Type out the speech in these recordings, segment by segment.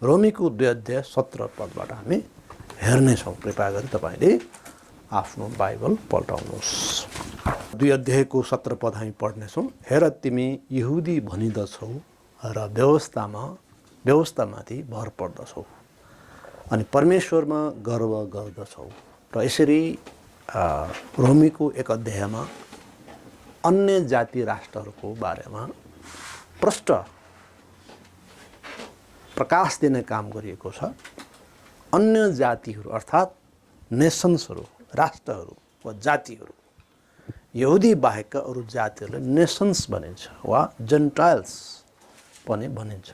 रोमीको 2 अध्याय 17 पदबाट हामी हेर्नेछौँ। कृपया गरी तपाईँले आफ्नो बाइबल पल्टाउनुहोस्। 2 अध्यायको 17 पद हामी पढ्नेछौँ। हेर, तिमी यहुदी भनिदछौ र व्यवस्थामाथि भर पर्दछौ अनि परमेश्वरमा गर्व गर्दछौ। र यसरी रोमीको 1 अध्यायमा अन्य जाति राष्ट्रहरूको बारेमा प्रष्ट प्रकाश दिने काम गरिएको छ। अन्य जातिहरू अर्थात् नेसन्सहरू, राष्ट्रहरू वा जातिहरू, यहुदी बाहेकका अरू जातिहरूलाई नेसन्स भनिन्छ वा जेन्टाइल्स पनि भनिन्छ।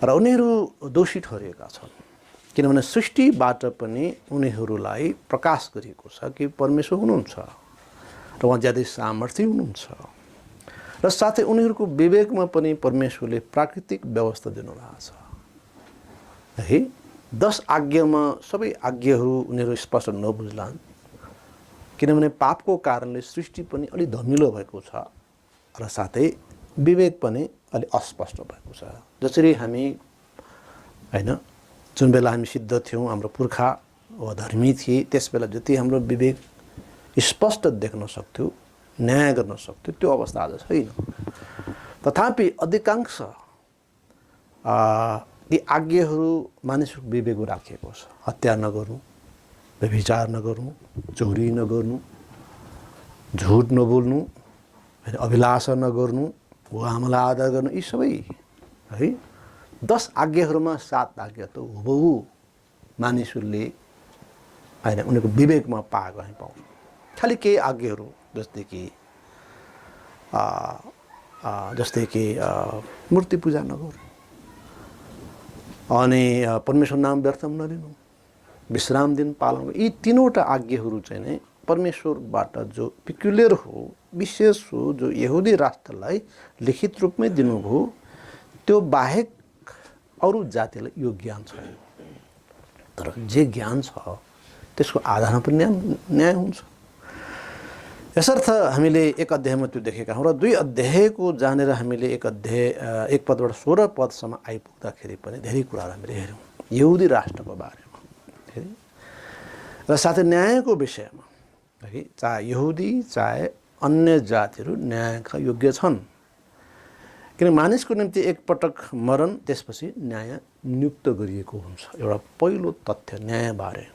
र उनीहरू दोषी ठहरिएका छन्, किनभने सृष्टिबाट पनि उनीहरूलाई प्रकाश गरिएको छ कि परमेश्वर हुनुहुन्छ र उहाँ ज्यादै सामर्थ्य हुनुहुन्छ। र साथै उनीहरूको विवेकमा पनि परमेश्वरले प्राकृतिक व्यवस्था दिनुभएको छ है। 10 आज्ञामा सबै आज्ञाहरू उनीहरू स्पष्ट नबुझ्लान्, किनभने पापको कारणले सृष्टि पनि अलि धमिलो भएको छ र साथै विवेक पनि अलि अस्पष्ट भएको छ। जसरी हामी हैन, जुन बेला हामी सिद्ध थियौँ, हाम्रो पुर्खा वा धर्मी थिए, त्यस बेला जति हाम्रो विवेक स्पष्ट देख्न सक्थ्यो, न्याय गर्न सक्थ्यो, त्यो अवस्था आज छैन। तथापि अधिकांश यी आज्ञाहरू मानिसको विवेकमा राखिएको छ। हत्या नगर्नु, व्यभिचार नगर्नु, चोरी नगर्नु, झुट नबोल्नु, अभिलाषा नगर्नु, आमालाई आदर गर्नु, यी सबै है 10 आज्ञाहरूमा 7 आज्ञा त हुबहु मानिसहरूले हैन उनीहरूको विवेकमा पाएको हामी पाउँछौँ। खालि केही आज्ञाहरू जस्तै कि मूर्ति पूजा नगर्नु, अनि परमेश्वर नाम व्यर्थमा नलिनु, विश्राम दिन पालन गर्नु, यी 3वटा आज्ञाहरू चाहिँ नै परमेश्वरबाट जो पिक्युलर हो, विशेष हो, जो यहुदी राष्ट्रलाई लिखित रूपमै दिनुभयो, त्यो बाहेक अरू जातिलाई यो ज्ञान छैन। तर जे ज्ञान छ त्यसको आधारमा पनि न्याय हुन्छ। यसर्थ हामीले 1 अध्यायमा त्यो देखेका हौँ। र 2 अध्यायको जानेर हामीले 1 अध्याय 1 पदबाट 16 पदसम्म आइपुग्दाखेरि पनि धेरै कुराहरू हामीले हेऱ्यौँ यहुदी राष्ट्रको बारेमा र साथै न्यायको विषयमा है। चाहे यहुदी चाहे अन्य जातिहरू न्यायका योग्य छन्, किन मानिसको निम्ति एकपटक मरण, त्यसपछि न्याय नियुक्त गरिएको हुन्छ। एउटा पहिलो तथ्य न्यायबारे।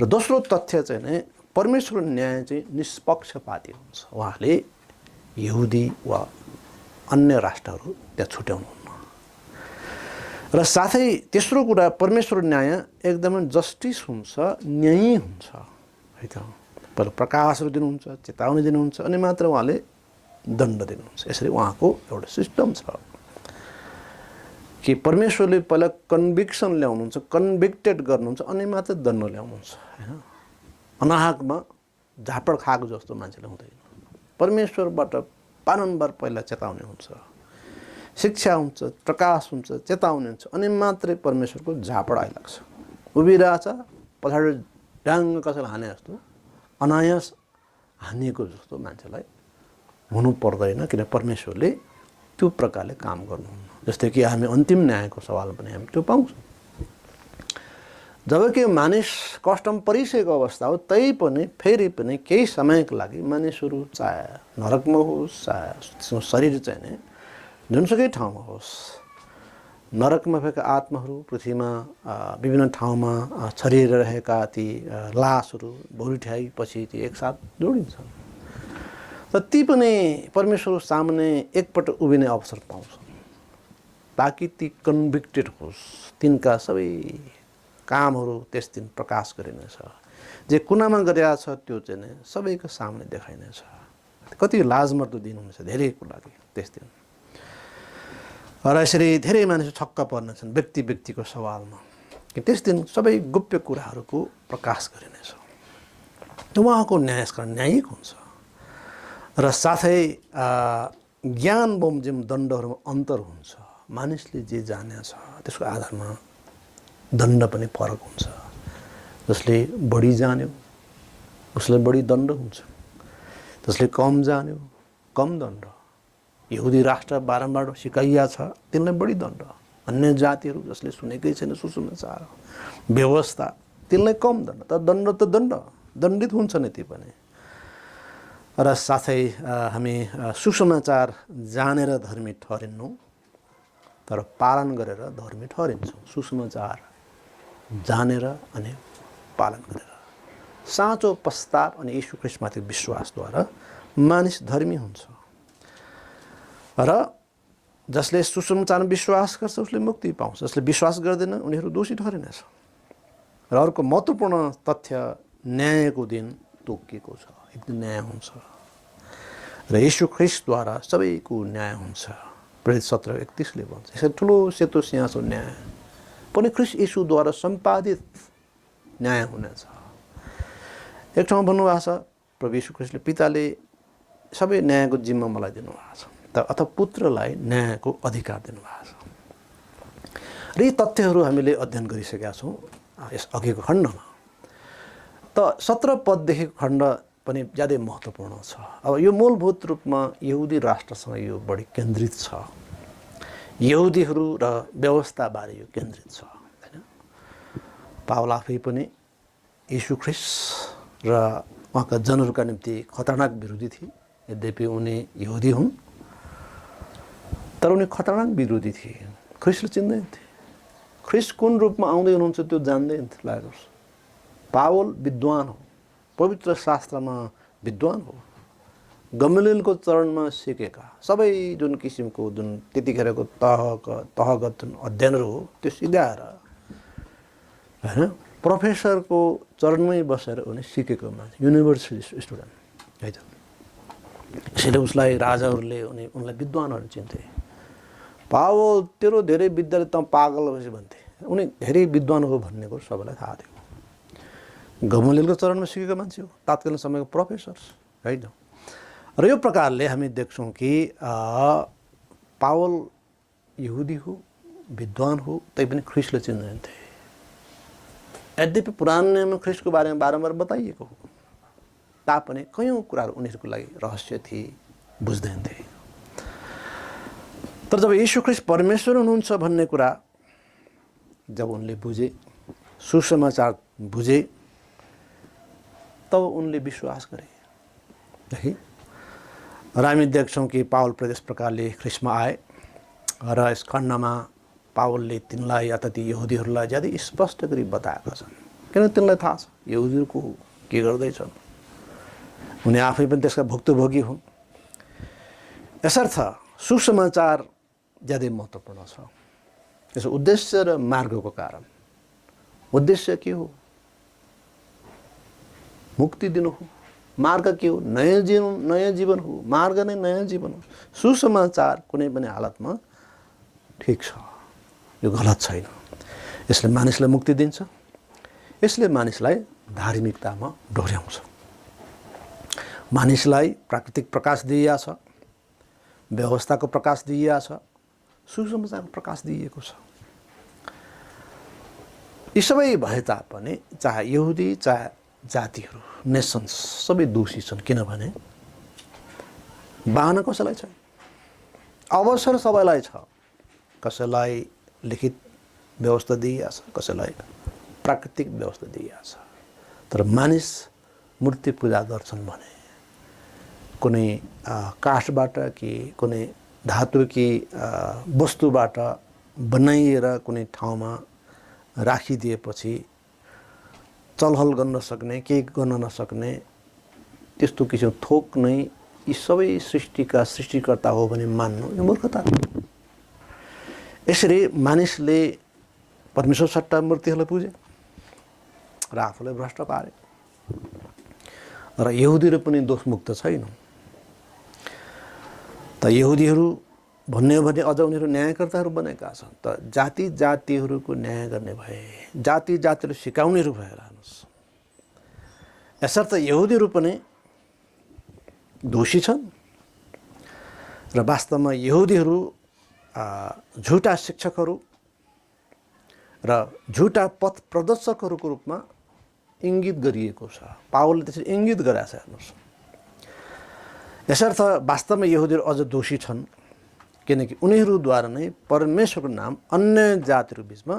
र दोस्रो तथ्य चाहिँ नै परमेश्वरको न्याय चाहिँ निष्पक्षपाती हुन्छ। उहाँले यहुदी वा अन्य राष्ट्रहरू त्यहाँ छुट्याउनुहुन्न। र साथै तेस्रो कुरा, परमेश्वर न्याय एकदमै जस्टिस हुन्छ, न्यायी हुन्छ है त। पहिला प्रकाशहरू दिनुहुन्छ, चेतावनी दिनुहुन्छ, अनि मात्र उहाँले दण्ड दिनुहुन्छ। यसरी उहाँको एउटा सिस्टम छ कि परमेश्वरले पहिला कन्भिक्सन ल्याउनुहुन्छ, कन्भिक्टेड गर्नुहुन्छ, अनि मात्र दण्ड ल्याउनुहुन्छ हैन। अनाहकमा झापड खाएको जस्तो मान्छेले हुँदैन। परमेश्वरबाट बारम्बार पहिला चेतावनी हुन्छ, शिक्षा हुन्छ, प्रकाश हुन्छ, चेतावनी हुन्छ, अनि मात्रै परमेश्वरको झापड आइलाग्छ। उभिरहेछ, पछाडि ड्याङ्ग कसैलाई हाने जस्तो, अनायास हानिएको जस्तो मान्छेलाई हुनु पर्दैन, किन परमेश्वरले त्यो प्रकारले काम गर्नुहुन्न। जस्तै कि हामी अन्तिम न्यायको सवाल पनि हामी त्यो पाउँछौँ। जबकि मानिस कष्टमा परिसकेको अवस्था हो, तै पनि फेरि पनि केही समयको लागि मानिसहरू चाहे नरकमा होस्, चाहे शरीर चाहिँ नै जुनसुकै ठाउँमा होस्, नरकमा भएका आत्माहरू पृथ्वीमा विभिन्न ठाउँमा छरिएर रहेका ती लासहरू भोलिठ्याएपछि ती एकसाथ जोडिन्छन्। र ती पनि परमेश्वर सामने एकपटक उभिने अवसर पाउँछन्, ताकि ती कन्भिक्टेड होस्, तिनका सबै कामहरू त्यस दिन प्रकाश गरिनेछ। जे कुनामा गरिरहेको छ त्यो चाहिँ नै सबैको सामने देखाइनेछ। कति लाजमर्दो दिन हुनेछ धेरैको लागि त्यस दिन। र यसरी धेरै मानिस छक्क पर्नेछन् व्यक्तिको सवालमा, कि त्यस दिन सबै गुप्य कुराहरूको प्रकाश गरिनेछ। उहाँको न्याय यसकारण न्यायिक हुन्छ। र साथै ज्ञान बमोजिम दण्डहरूमा अन्तर हुन्छ। मानिसले जे जाने छ त्यसको आधारमा दण्ड पनि फरक हुन्छ। जसले बढी जान्यो उसलाई बढी दण्ड हुन्छ, जसले कम जान्यो कम दण्ड। यहुदी राष्ट्र बारम्बार सिकाइया छ, तिनलाई बढी दण्ड। अन्य जातिहरू जसले सुनेकै छैन सुसमाचार व्यवस्था तिनलाई कम दण्ड, तर दण्ड त दण्डित हुन्छ नै ती पनि। र साथै हामी सुसमाचार जानेर धर्मी ठहरिन्नौँ तर पालन गरेर धर्मी ठहरिन्छौँ। सुसमाचार जानेर अनि पालन गरेर साँचो पश्चाताप अनि यीशु ख्रीष्टमाथि विश्वासद्वारा मानिस धर्मी हुन्छ। र जसले सुसमाचारमा विश्वास गर्छ उसले मुक्ति पाउँछ, जसले विश्वास गर्दैन उनीहरू दोषी ठहरिनेछ। र अर्को महत्त्वपूर्ण तथ्य न्यायको दिन तोकिएको छ, एक दिन न्याय हुन्छ र यीशु ख्रीष्टद्वारा सबैको न्याय हुन्छ। प्रेरित 17:31 भन्छ यसरी ठुलो सेतो सिंहासन न्याय पनि ख्रीष्ट यीशुद्वारा सम्पादित न्याय हुनेछ। एक ठाउँमा भन्नुभएको छ प्रभु यीशु ख्रीष्टले पिताले सबै न्यायको जिम्मा मलाई दिनुभएको छ अथवा पुत्रलाई न्यायको अधिकार दिनुभएको छ। र यी तथ्यहरू हामीले अध्ययन गरिसकेका छौँ यस अघिको खण्डमा। त 17 पददेखिको खण्ड पनि ज्यादै महत्त्वपूर्ण छ। अब यो मूलभूत रूपमा यहुदी राष्ट्रसँग यो बढी केन्द्रित छ, यहुदीहरू र व्यवस्थाबारे यो केन्द्रित छ हैन। पावल आफै पनि यीशु ख्रीष्ट र उहाँका जनहरूका निम्ति खतरनाक विरोधी थिए। यद्यपि उनी यहुदी हुन् तर उनी खतरनाक विरोधी थिए। ख्रीष्टले चिन्दैन थिए, ख्रीष्ट कुन रूपमा आउँदै हुनुहुन्छ त्यो जान्दैन थिए लाग्छ। पावल विद्वान हो, पवित्र शास्त्रमा विद्वान हो, गमलिएलको चरणमा सिकेका सबै जुन किसिमको जुन त्यतिखेरको तहगत जुन अध्ययनहरू हो त्यो सिधाएर हैन प्रोफेसरको चरणमै बसेर उनी सिकेको मान्छे, युनिभर्सिटी स्टुडेन्ट है त। यसैले उसलाई राजाहरूले उनलाई विद्वानहरू चिन्थे। पावल तेरो धेरै विद्याले त पागल भएपछि भन्थे, उनी धेरै विद्वान हो भन्ने कुरो सबैलाई थाहा थियो। गमलिएलको चरणमा सिकेको मान्छे हो, तात्कालीन समयको प्रोफेसर है त। र यो प्रकारले हामी देख्छौँ कि पावल यहुदी हो, विद्वान हो, तैपनि ख्रीष्टले चिन्दैनथे। यद्यपि पुरानो नियममा ख्रीष्टको बारेमा बारम्बार बताइएको हो तापनि कयौँ कुराहरू उनीहरूको लागि रहस्य थिए, बुझ्दैनथे। तर जब यीशु ख्रीष्ट परमेश्वर हुनुहुन्छ भन्ने कुरा जब उनले बुझे, सुसमाचार बुझे, तब उनले विश्वास गरे है। र हामी देख्छौँ कि पावल प्रदेश प्रकारले ख्रीष्टमा आए र यस खण्डमा पावलले तिनलाई अथवा ती यहुदीहरूलाई ज्यादै स्पष्ट गरी बताएका छन्। किन तिनलाई थाहा छ यहुदीहरूको के गर्दैछन्, उनी आफै पनि त्यसका भुक्तभोगी हुन्। यसर्थ सुसमाचार ज्यादै महत्त्वपूर्ण छ। यसो उद्देश्य र मार्गको कारण। उद्देश्य के हो? मुक्ति दिनु हो। मार्ग के हो? नयाँ जीवन हो। मार्ग नै नयाँ जीवन हो। सुसमाचार कुनै पनि हालतमा ठिक छ, यो गलत छैन। यसले मानिसलाई मुक्ति दिन्छ, यसले मानिसलाई धार्मिकतामा डोर्याउँछ, मानिसलाई प्राकृतिक प्रकाश दिइएको छ, व्यवस्थाको प्रकाश दिइएको छ, सुसमाचारको प्रकाश दिइएको छ। यी सबै भए तापनि चाहे यहुदी चाहे जातिहरू नेसन्स सबै दोषी छन्। किनभने बाहना कसैलाई छैन, अवसर सबैलाई छ। कसैलाई लिखित व्यवस्था दिइएको छ, कसैलाई प्राकृतिक व्यवस्था दिइएको छ। तर मानिस मूर्ति पूजा गर्छन् भने कुनै काठबाट कि कुनै धातु कि वस्तुबाट बनाइएर कुनै ठाउँमा राखिदिएपछि चलहल गर्न सक्ने, केही गर्न नसक्ने त्यस्तो किसिमको थोक नै यी सबै सृष्टिका सृष्टिकर्ता हो भने मान्नु यो मूर्खता हो। यसरी मानिसले परमेश्वर सट्टा मूर्तिहरूलाई पुजे र आफूलाई भ्रष्ट पारे। र यहुदीहरू पनि दोषमुक्त छैन। त यहुदीहरू भन्ने हो भने अझ उनीहरू न्यायकर्ताहरू बनेका छन्। त जाति जातिहरूको न्याय गर्ने भए, जाति जातिहरू सिकाउनेहरू भएर हेर्नुहोस्। यसर्थ यहुदीहरू पनि दोषी छन् र वास्तवमा यहुदीहरू झुटा शिक्षकहरू र झुटा पथ प्रदर्शकहरूको रूपमा इङ्गित गरिएको छ। पावलले त्यसरी इङ्गित गराएको छ हेर्नुहोस्। यसर्थ वास्तवमा यहुदीहरू अझ दोषी छन् किनकि उनीहरूद्वारा नै परमेश्वरको नाम अन्य जातिहरू बिचमा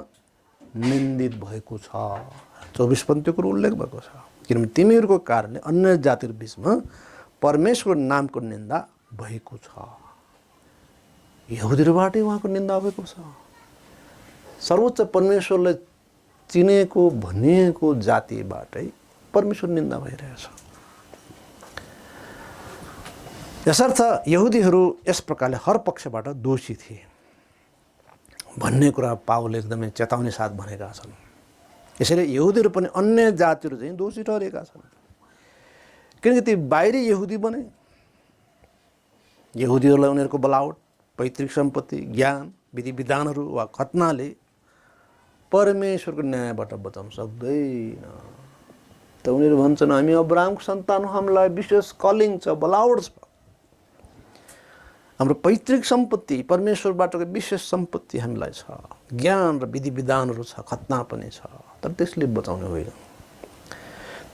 निन्दित भएको छ। 24 पन्तीको कुरो उल्लेख भएको छ। किनभने तिमीहरूको कारणले अन्य जातिहरू बिचमा परमेश्वरको नामको निन्दा भएको छ। यहुदीहरूबाटै उहाँको निन्दा भएको छ। सर्वोच्च परमेश्वरले चिनेको भनिएको जातिबाटै परमेश्वर निन्दा भइरहेछ। यसर्थ यहुदीहरू यस प्रकारले हर पक्षबाट दोषी थिए भन्ने कुरा पावलले एकदमै चेतावनी साथ भनेका छन्। यसैले यहुदीहरू पनि अन्य जातिहरू चाहिँ दोषी ठहरेका छन्। किनकि ती बाहिरी यहुदी बने। यहुदीहरूलाई उनीहरूको बनावट, पैतृक सम्पत्ति, ज्ञान, विधि विधानहरू वा खतनाले परमेश्वरको न्यायबाट बचाउन सक्दैन। त उनीहरू भन्छन् हामी अब्राहमको सन्तान हो, हामीलाई विशेष कलिङ छ, बनावट छ, हाम्रो पैतृक सम्पत्ति परमेश्वरबाटको विशेष सम्पत्ति हामीलाई छ, ज्ञान र विधि विधानहरू छ, खतना पनि छ, तर त्यसले बचाउने होइन।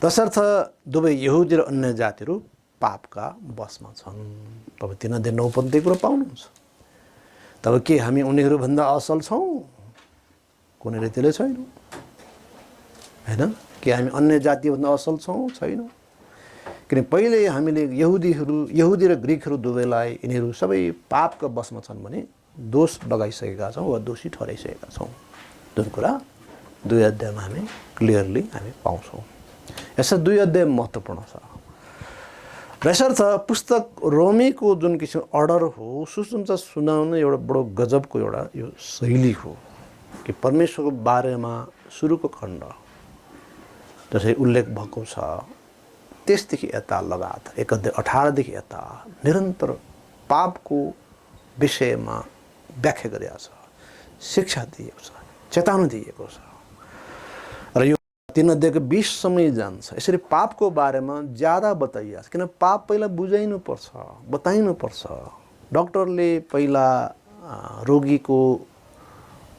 तसर्थ दुवै यहुदी र अन्य जातिहरू पापका बसमा छन्। तपाईँ 3:9 कुरो पाउनुहुन्छ। तब के हामी उनीहरूभन्दा असल छौँ? कुनै रीतिले छैन, होइन? के हामी अन्य जातिभन्दा असल छौँ? छैन। किन पहिले हामीले यहुदी र ग्रिकहरू दुवैलाई यिनीहरू सबै पापका बसमा छन् भने दोष लगाइसकेका छौँ वा दोषी ठहराइसकेका छौँ। जुन कुरा 2 अध्यायमा हामी क्लियरली हामी पाउँछौँ। यसरी 2 अध्याय महत्त्वपूर्ण छ। र यसर्थ पुस्तक रोमीको जुन किसिम अर्डर हो, सुसमाचार सुनाउन एउटा बडो गजबको एउटा यो शैली हो कि परमेश्वरको बारेमा सुरुको खण्ड जसरी उल्लेख भएको छ त्यसदेखि यता लगातार 1 अध्याय 18 देखि यता निरन्तर पापको विषयमा व्याख्या गरिएको छ, शिक्षा दिएको छ, चेतावनी दिएको छ। र यो 3 अध्यायको 20 सम्म जान्छ। यसरी पापको बारेमा ज्यादा बताइएको छ। किन पाप पहिला बुझाइनुपर्छ, बताइनुपर्छ। डक्टरले पहिला रोगीको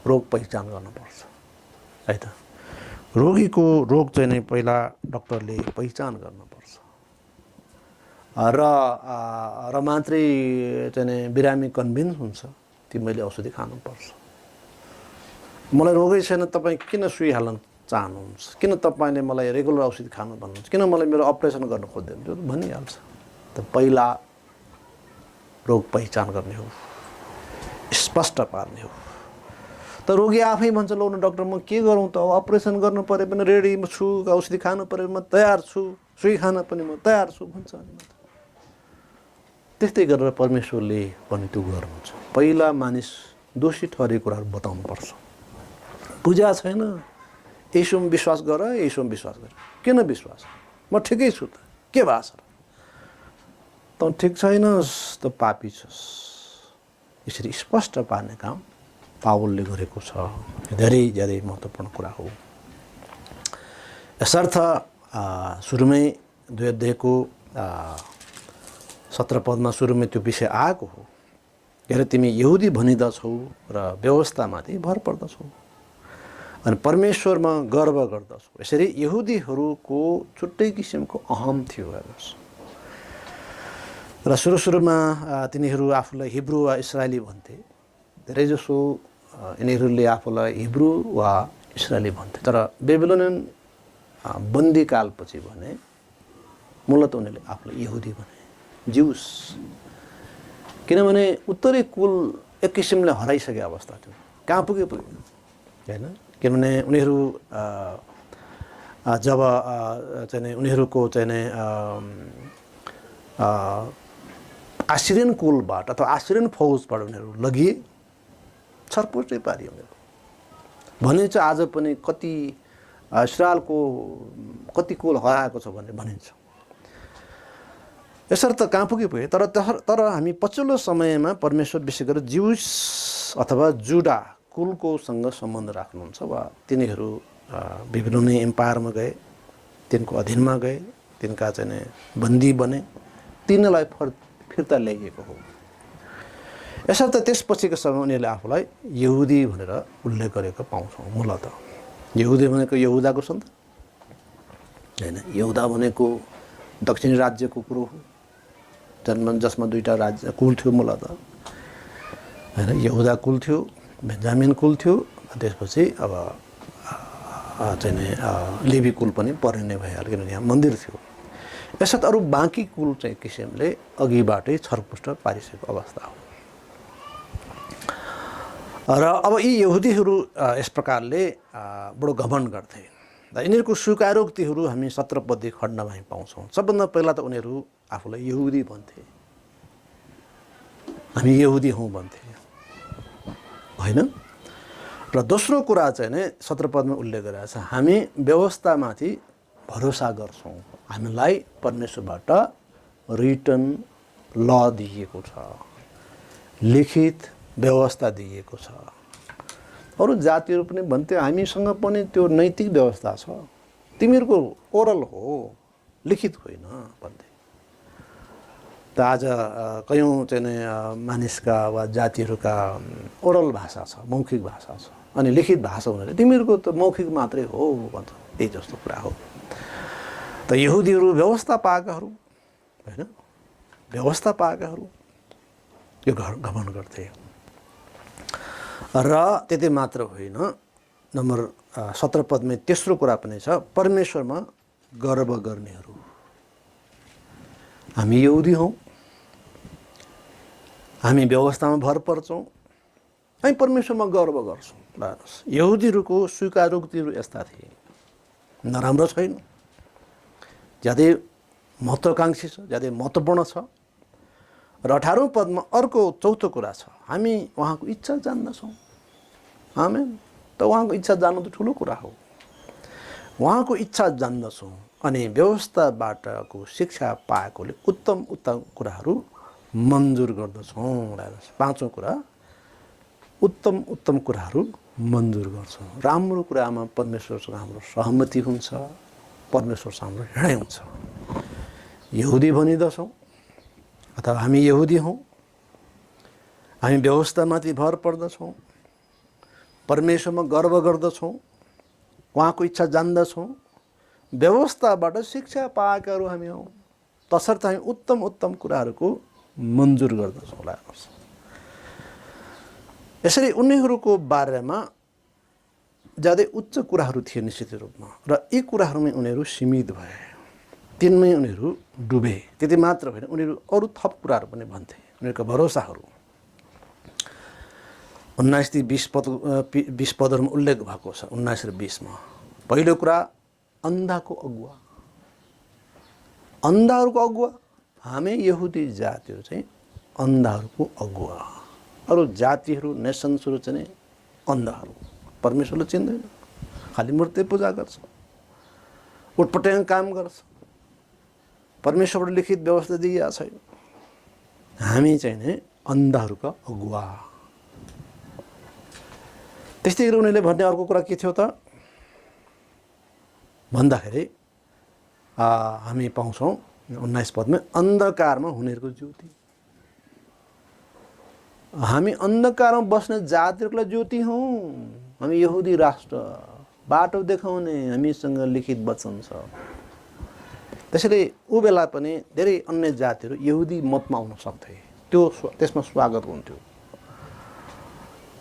रोग पहिचान गर्नुपर्छ, है त? रोगीको रोग चाहिँ नै पहिला डक्टरले पहिचान गर्नुपर्छ र मात्रै चाहिँ नि बिरामी कन्भिन्स हुन्छ तिमीले औषधि खानुपर्छ। मलाई रोगै छैन, तपाईँ किन सुई हाल्न चाहनुहुन्छ? किन तपाईँले मलाई रेगुलर औषधि खानु भन्नुहुन्छ? किन मलाई मेरो अपरेसन गर्न खोज्दैन? त्यो भनिहाल्छ। त पहिला रोग पहिचान गर्ने हो, स्पष्ट पार्ने हो। त रोगी आफै भन्छ ल न डक्टर म के गरौँ त? अपरेसन गर्नु पऱ्यो भने रेडी छु, औषधि खानु पऱ्यो म तयार छु, सुई खान पनि म तयार छु भन्छ। त्यस्तै गरेर परमेश्वरले पनि त्यो गर्नुहुन्छ। पहिला मानिस दोषी ठहरेको कुराहरू बताउनुपर्छ। पूजा छैन, यसोमा विश्वास गर, यसोमा विश्वास गर। किन विश्वास? म ठिकै छु त, के भएको छ? त ठिक छैनस् त पापी छस्। यसरी स्पष्ट पार्ने काम पावलले गरेको छ। धेरै धेरै महत्त्वपूर्ण कुरा हो। यसर्थ सुरुमै 2 अध्यायको 17 पदमा सुरुमै त्यो विषय आएको हो। हेर तिमी यहुदी भनिदछौ र व्यवस्थामाथि भर पर्दछौ अनि परमेश्वरमा गर्व गर्दछौ। यसरी यहुदीहरूको छुट्टै किसिमको अहम थियो हेर्नुहोस्। र सुरुमा तिनीहरू आफूलाई हिब्रू वा इस्राएली भन्थे। धेरैजसो यिनीहरूले आफूलाई हिब्रू वा इस्राएली भन्थे। तर बेबिलोनियन बन्दीकालपछि भने मूलतः उनीहरूले आफूलाई यहुदी भने, ज्युस। किनभने उत्तरी कुल एक किसिमले हराइसके अवस्था थियो। कहाँ पुग्यो, होइन? किनभने उनीहरू जब चाहिँ उनीहरूको चाहिँ आसिरियन कुलबाट अथवा आसिरियन फौजबाट उनीहरू लगिए, छरपुष्टै पारियो उनीहरू। भनिन्छ आज पनि कति इस्रायलको कति कुल हराएको छ भनेर भनिन्छ। यसर्थ कहाँ पुगे तर हामी पछिल्लो समयमा परमेश्वर विशेष गरेर ज्युस अथवा जुडा कुलकोसँग सम्बन्ध राख्नुहुन्छ वा तिनीहरू बेबिलोनियन एम्पायरमा गए, तिनको अधीनमा गए, तिनका चाहिँ बन्दी बने, तिनलाई फिर्ता ल्याइएको हो। यसर्थ त्यसपछिको समय उनीहरूले आफूलाई यहुदी भनेर उल्लेख गरेको पाउँछौँ। मूलतः यहुदी भनेको यहुदाको सन्तान होइन। यहुदा भनेको दक्षिणी राज्यको कुरो हो, जसमा 2टा राज्य कुल थियो मूलतः। हैन। यहुदा कुल थियो, बेन्जामिन कुल थियो, त्यसपछि अब चाहिँ नि लेवी कुल पनि पर्ने भइहाल्यो, किनभने यहाँ मन्दिर थियो। यसर्थ अरू बाँकी कुल चाहिँ किसिमले अघिबाटै छरपुष्ट पारिसकेको अवस्था हो। र अब यी यहुदीहरू यस प्रकारले बडो घमण्ड गर्थे। यिनीहरूको स्वीकारोक्तिहरू हामी 17 पद्य खण्डमा हामी पाउँछौँ। सबभन्दा पहिला त उनीहरू आफूलाई यहुदी भन्थे, हामी यहुदी हौँ भन्थे, होइन। र दोस्रो कुरा चाहिँ नै 17 पदमा उल्लेख गरेको छ, हामी व्यवस्थामाथि भरोसा गर्छौँ, हामीलाई परमेश्वरबाट रिटन ल दिइएको छ, लिखित व्यवस्था दिइएको छ। अरू जातिहरू पनि भन्थे हामीसँग पनि त्यो नैतिक व्यवस्था छ, तिमीहरूको ओरल हो, लिखित होइन भन्थे। त आज कयौँ चाहिँ नि मानिसका वा जातिहरूका ओरल भाषा छ, मौखिक भाषा छ, अनि लिखित भाषा हुनाले तिमीहरूको त मौखिक मात्रै हो भन्छ, त्यही जस्तो कुरा हो। त यहुदीहरू व्यवस्था पाएकाहरू, होइन, व्यवस्था पाएकाहरू यो घमण्ड गर्थे। र त्यति मात्र होइन, नम्बर 17 पदमा तेस्रो कुरा पनि छ, परमेश्वरमा गर्व गर्नेहरू। हामी यहुदी हौँ, हामी व्यवस्थामा भर पर्छौँ, हामी परमेश्वरमा गर्व गर्छौँ। यहुदीहरूको स्वीकारोक्तिहरू यस्ता थिए, नराम्रो छैन, ज्यादै महत्त्वाकाङ्क्षी छ, ज्यादै महत्त्वपूर्ण छ। र 18औं पदमा अर्को चौथो कुरा छ, हामी उहाँको इच्छा जान्दछौँ। आमेन। त उहाँको इच्छा जान्नु त ठुलो कुरा हो। उहाँको इच्छा जान्दछौँ अनि व्यवस्थाबाटको शिक्षा पाएकोले उत्तम उत्तम कुराहरू मन्जुर गर्दछौँ। 5औं कुरा, उत्तम उत्तम कुराहरू मन्जुर गर्छौँ। राम्रो कुरामा परमेश्वरसँग हाम्रो सहमति हुन्छ, परमेश्वरसँग हाम्रो हृदय हुन्छ। यहुदी भनिदछौँ अथवा हामी यहुदी हौँ, हामी व्यवस्थामाथि भर पर्दछौँ, परमेश्वरमा गर्व गर्दछौँ, उहाँको इच्छा जान्दछौँ, व्यवस्थाबाट शिक्षा पाएकाहरू हामी हौँ, तसर्थ हामी उत्तम उत्तम कुराहरूको मन्जुर गर्दछौँ। यसरी उनीहरूको बारेमा ज्यादै उच्च कुराहरू थिए निश्चित रूपमा, र यी कुराहरूमै उनीहरू सीमित भए, तिनमै उनीहरू डुबे। त्यति मात्र होइन, उनीहरू अरू थप कुराहरू पनि भन्थे, उनीहरूका भरोसाहरू। 19-20 पदहरूमा उल्लेख भएको छ, 19 र 20मा। पहिलो कुरा, अन्धाको अगुवा, अन्धाहरूको अगुवा। हामी यहुदी जातिहरू चाहिँ अन्धाहरूको अगुवा, अरू जातिहरू नेसन्सहरू चाहिँ अन्धाहरू, परमेश्वरले चिन्दैन, खालि मूर्ति पूजा गर्छ, उटपटाङ काम गर्छ, परमेश्वरबाट लिखित व्यवस्था दिइएको छैन। हामी चाहिँ नि अन्धाहरूका अगुवा। त्यस्तै गरी उनीहरूले भन्ने अर्को कुरा के थियो त भन्दाखेरि हामी पाउँछौँ 19 पदमा, अन्धकारमा हुनेहरूको ज्योति। हामी अन्धकारमा बस्ने जातिहरूलाई ज्योति हौँ, हामी यहुदी राष्ट्र, बाटो देखाउने हामीसँग लिखित वचन छ। त्यसैले ऊ बेला पनि धेरै अन्य जातिहरू यहुदी मतमा आउन सक्थे, त्यसमा स्वागत हुन्थ्यो।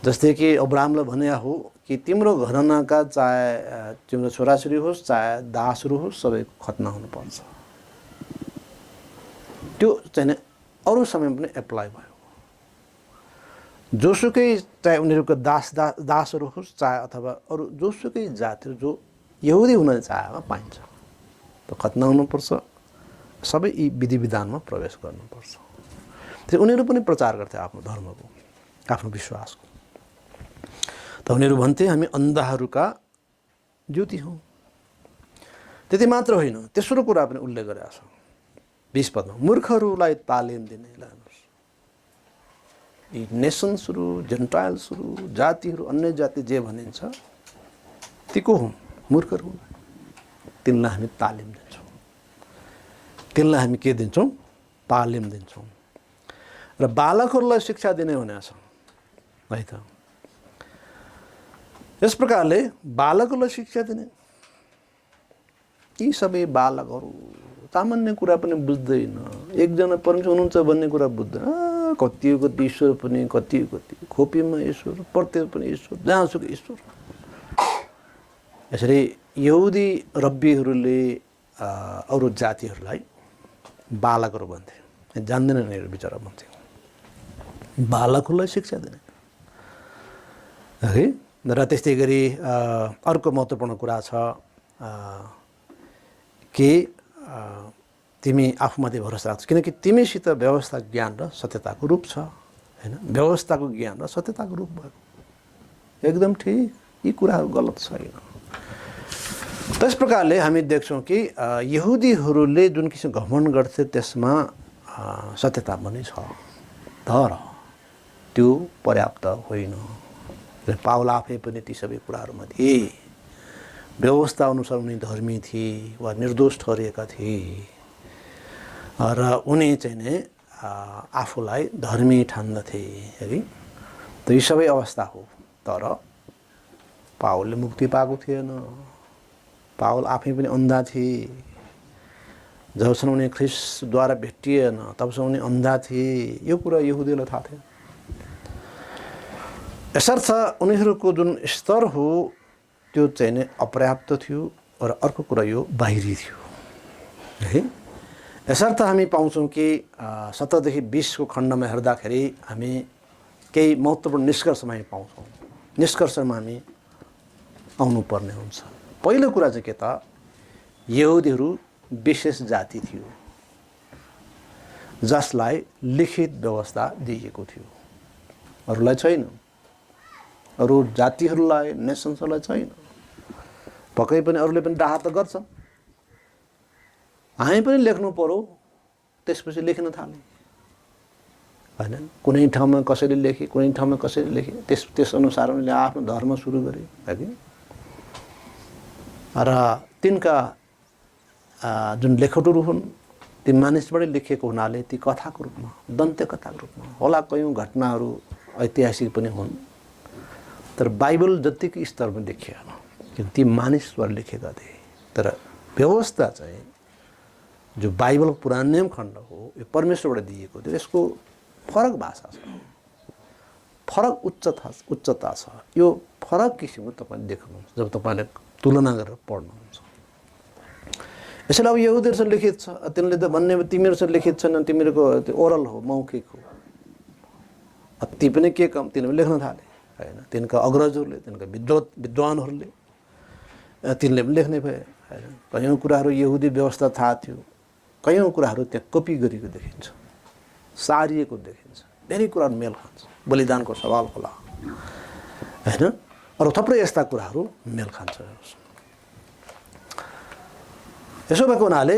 जस्तै कि अब्राहमले भने हो कि तिम्रो घरानाका चाहे तिम्रो छोराछोरी होस् चाहे दासहरू होस् सबै खतना हुनुपर्छ। त्यो चाहिँ अरू समय पनि एप्लाई भयो। जोसुकै चाहे उनीहरूको दासहरू होस् चाहे अथवा अरू जोसुकै जातिहरू जो यहुदी हुन चाहेमा पाइन्छ, त खतना हुनुपर्छ, सबै यी विधि विधानमा प्रवेश गर्नुपर्छ। त्यसै उनीहरू पनि प्रचार गर्थे आफ्नो धर्मको, आफ्नो विश्वासको। त उनीहरू भन्थे हामी अन्धाहरूका ज्योति हौँ। त्यति मात्र होइन, तेस्रो कुरा पनि उल्लेख गरेको छ 20 पदमा, मूर्खहरूलाई तालिम दिने। यी नेसन्सहरू, जेन्टाइल्सहरू, जातिहरू, अन्य जाति जे भनिन्छ ती को हुन्? मूर्खहरू हुन्। तिनलाई हामी तालिम दिन्छौँ, तिनलाई हामी के दिन्छौँ? तालिम दिन्छौँ। र बालकहरूलाई शिक्षा दिने भनेको छ है त। यस प्रकारले बालकहरूलाई शिक्षा दिने, यी सबै बालकहरू सामान्य कुरा पनि बुझ्दैन, एकजना परमेश्वर हुनुहुन्छ भन्ने कुरा बुझ्दैन, कति ईश्वर पनि कति खोपीमा ईश्वर, प्रत्येक पनि ईश्वर, जहाँसुकै ईश्वर। यसरी यहुदी रब्बीहरूले अरू जातिहरूलाई बालकहरू भन्थे, जान्दैनन् यिनीहरू बिचरा भन्थे, बालकहरूलाई शिक्षा दिने है। र त्यस्तै गरी अर्को महत्त्वपूर्ण कुरा छ कि तिमी आफूमाथि भरोसा राख्छौ किनकि तिमीसित व्यवस्था, ज्ञान र सत्यताको रूप छ हैन। व्यवस्थाको ज्ञान र सत्यताको रूप भएको एकदम ठिक, यी कुराहरू गलत छैन। त्यस प्रकारले हामी देख्छौँ कि यहुदीहरूले जुन किसिम घमण्ड गर्थे त्यसमा सत्यता पनि छ, तर त्यो पर्याप्त होइन। पावल आफै पनि ती सबै कुराहरूमा थिए। व्यवस्था अनुसार उनी धर्मी थिए वा निर्दोष ठहरिएका थिए र उनी चाहिँ नै आफूलाई धर्मी ठान्दथे है। त यी सबै अवस्था हो, तर पावलले मुक्ति पाएको थिएन। पावल आफै पनि अन्धा थिए। जबसम्म उनी ख्रिस्टद्वारा भेटिएन तबसम्म उनी अन्धा थिए। यो कुरा यहुदीलाई थाहा थियो। यसर्थ उनीहरूको जुन स्तर हो त्यो चाहिँ नै अपर्याप्त थियो र अर्को कुरा यो बाहिरी थियो है। यसर्थ हामी पाउँछौँ कि 17 देखि 20 को खण्डमा हेर्दाखेरि हामी केही महत्त्वपूर्ण निष्कर्षमा हामी पाउँछौँ। निष्कर्षमा हामी आउनुपर्ने हुन्छ। पहिलो कुरा चाहिँ के त, यहुदीहरू विशेष जाति थियो जसलाई लिखित व्यवस्था दिइएको थियो, अरूलाई छैन। अरू जातिहरूलाई, नेसन्सहरूलाई छैन। पक्कै पनि अरूले पनि डाहा त गर्छन्, हामी पनि लेख्नु पर्यो, त्यसपछि लेख्न थाले हैन। कुनै ठाउँमा कसैले लेखे, कुनै ठाउँमा कसैले लेखे, त्यसअनुसार उनीहरूले आफ्नो धर्म सुरु गरे है। र तिनका जुन लेखौटहरू हुन् ती मानिसबाटै लेखिएको हुनाले ती कथाको रूपमा, दन्त्य कथाको रूपमा होला, कयौँ घटनाहरू ऐतिहासिक पनि हुन्, तर बाइबल जतिकै स्तरमा देखिएन किन ती मानिसद्वारा लेखेका थिए। तर व्यवस्था चाहिँ जो बाइबल पुरानो नियम खण्ड हो, यो परमेश्वरबाट दिएको थियो। यसको फरक भाषा छ, फरक उच्चता छ। यो फरक किसिमको तपाईँले देख्नुहुन्छ जब तपाईँले तुलना गरेर पढ्नुहुन्छ। यसैले अब यहुदीहरूसँग लिखित छ, तिनीहरूले त भन्ने तिमीहरूसँग लिखित छैन, तिमीहरूको त्यो ओरल हो, मौखिक हो। ती पनि के कम, तिनीहरूले लेख्न थाले हैन। तिनका अग्रजहरूले, तिनका विद्वानहरूले तिनले पनि लेख्ने भए हैन। कयौँ कुराहरू यहुदी व्यवस्था थाहा थियो, कयौँ कुराहरू त्यहाँ कपी गरेको देखिन्छ, सारिएको देखिन्छ, धेरै कुराहरू मेल खान्छ। बलिदानको सवाल होला हैन, अरू थुप्रै यस्ता कुराहरू मेल खान्छ। यसो भएको हुनाले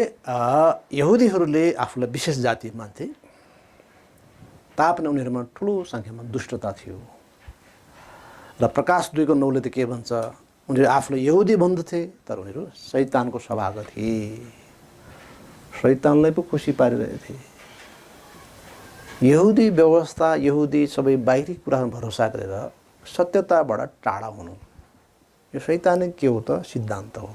यहुदीहरूले आफूलाई विशेष जाति मान्थे, तापनि उनीहरूमा ठुलो सङ्ख्यामा दुष्टता थियो। र प्रकाश 2:9 त के भन्छ, उनीहरू आफूलाई यहुदी भन्दथे तर उनीहरू शैतानको स्वभावका थिए। शैतानलाई पो खुसी पारिरहेथे। यहुदी व्यवस्था, यहुदी सबै बाहिरी कुराहरू भरोसा गरेर सत्यताबाट टाढा हुनु, यो शैतानिक के हो त, सिद्धान्त हो।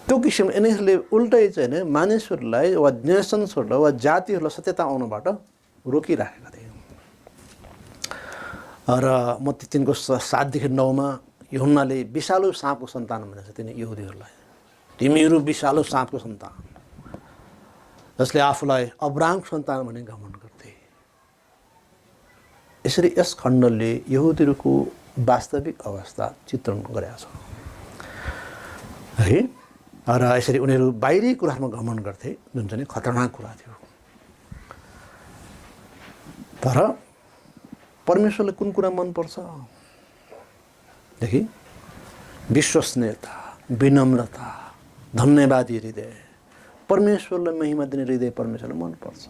त्यो किसिम यिनीहरूले उल्टै चाहिँ नि मानिसहरूलाई वा नेसन्सहरूलाई वा जातिहरूलाई सत्यता आउनबाट रोकिराखेका थिए। र मत्ती 3 को 7 देखि 9 मा यूहन्नाले विषालु साँपको सन्तान भनेको छ तिनी यहुदीहरूलाई। तिमीहरू विषालु साँपको सन्तान, जसले आफूलाई अब्राहमको सन्तान भनी घमण्ड गर्थे। यसरी यस खण्डले यहुदीहरूको वास्तविक अवस्था चित्रण गरेका छ है। र यसरी उनीहरू बाहिरी कुराहरूमा घमण्ड गर्थे, जुन चाहिँ खतरनाक कुरा थियो। तर परमेश्वरले कुन कुरा मनपर्छ देखि, विश्वसनीयता, विनम्रता, धन्यवादी हृदय, परमेश्वरलाई महिमा दिने हृदय परमेश्वरलाई मनपर्छ।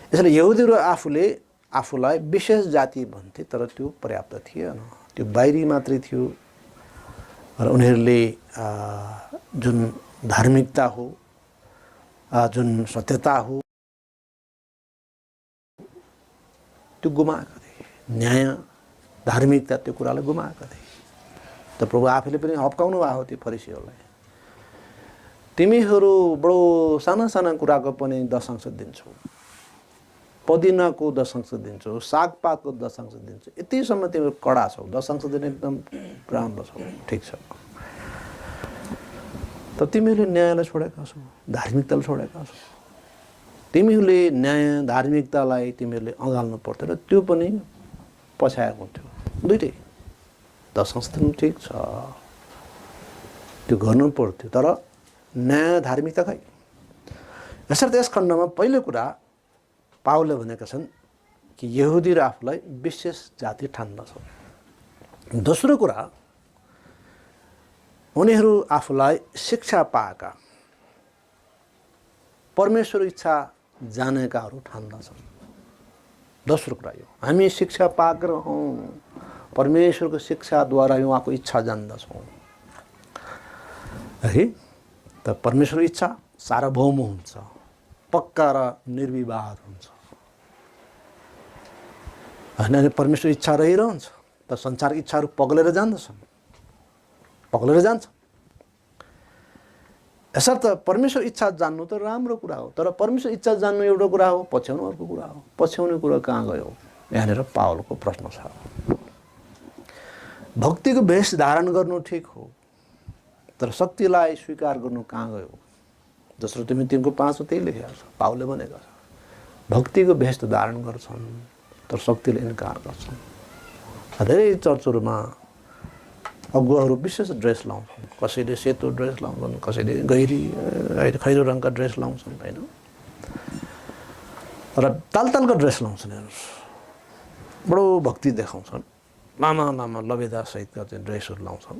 यसैले यहुदीहरू आफूलाई विशेष जाति भन्थे, तर त्यो पर्याप्त थिएन, त्यो बाहिरी मात्रै थियो। र उनीहरूले जुन धार्मिकता हो, जुन सत्यता हो, त्यो गुमाएका थिए। न्याय, धार्मिकता, त्यो कुरालाई गुमाएका थिए। त प्रभु आफैले पनि हप्काउनु भएको थियो फरिसीहरूलाई, तिमीहरू बडो साना साना कुराको पनि दशांश दिन्छौ, पुदिनाको 10% दिन्छु, सागपातको 10% दिन्छु, यतिसम्म तिम्रो कडा छौ, 10% दिने एकदम राम्रो छौ, ठिक छ। त तिमीहरूले न्यायलाई छोडेका छौ, धार्मिकतालाई छोडेका छौ। तिमीहरूले न्याय धार्मिकतालाई तिमीहरूले अँगाल्नु पर्थ्यो र त्यो पनि पछ्याएको हुन्थ्यो। दुइटै 10% ठिक छ, त्यो गर्नु पर्थ्यो, तर न्याय धार्मिकता खै। यसर्थ यस खण्डमा पहिलो कुरा पावलले भनेका छन् कि यहुदी र आफूलाई विशेष जाति ठान्दछन्। दोस्रो कुरा उनीहरू आफूलाई शिक्षा पाएका, परमेश्वर इच्छा जानेकाहरू ठान्दछन्। दोस्रो कुरा यो, हामी शिक्षा पाएका हौँ, परमेश्वरको शिक्षाद्वारा उहाँको इच्छा जान्दछौँ है। त परमेश्वर इच्छा सार्वभौम हुन्छ, पक्का र निर्विवाद हुन्छ होइन। परमेश्वर इच्छा रहिरहन्छ त संसारको इच्छाहरू पग्लेर जान्छन्। यसर्थ परमेश्वर इच्छा जान्नु त राम्रो कुरा हो, तर परमेश्वर इच्छा जान्नु एउटा कुरा हो, पछ्याउनु अर्को कुरा हो। पछ्याउने कुरा कहाँ गयो? यहाँनिर पावलको प्रश्न छ। भक्तिको भेष धारण गर्नु ठिक हो, तर शक्तिलाई स्वीकार गर्नु कहाँ गयो? दोस्रो तिमी 3:5 त्यही लेखेको छ, पावलले भनेको छ। भक्तिको भेष त धारण गर्छन् तर शक्तिले इन्कार गर्छन्। धेरै चर्चहरूमा अगुवाहरू विशेष ड्रेस लाउँछन्, कसैले सेतो ड्रेस लाउँछन्, कसैले खैरो रङका ड्रेस लाउँछन् होइन, र तालतालका ड्रेस लाउँछन्। हेर्नुहोस्, बडो भक्ति देखाउँछन्, लामा लामा लबेदा सहितका चाहिँ ड्रेसहरू लाउँछन्।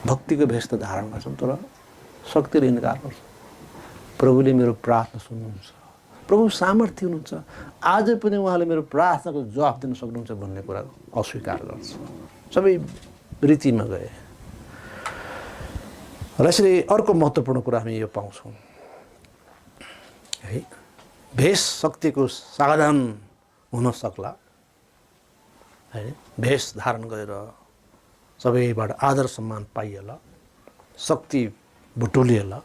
भक्तिको भेष त धारण गर्छन् तर शक्तिले इन्कार गर्छन्। प्रभुले मेरो प्रार्थना सुन्नुहुन्छ, प्रभु सामर्थ्य हुनुहुन्छ, आज पनि उहाँले मेरो प्रार्थनाको जवाफ दिन सक्नुहुन्छ भन्ने कुरा अस्वीकार गर्छ। सबै रीतिमा गए। र यसरी अर्को महत्त्वपूर्ण कुरा हामी यो पाउँछौँ है, भेष शक्तिको साधन हुन सक्ला है। भेष धारण गरेर सबैबाट आदर सम्मान पाइएला, शक्ति भुटुलिएला,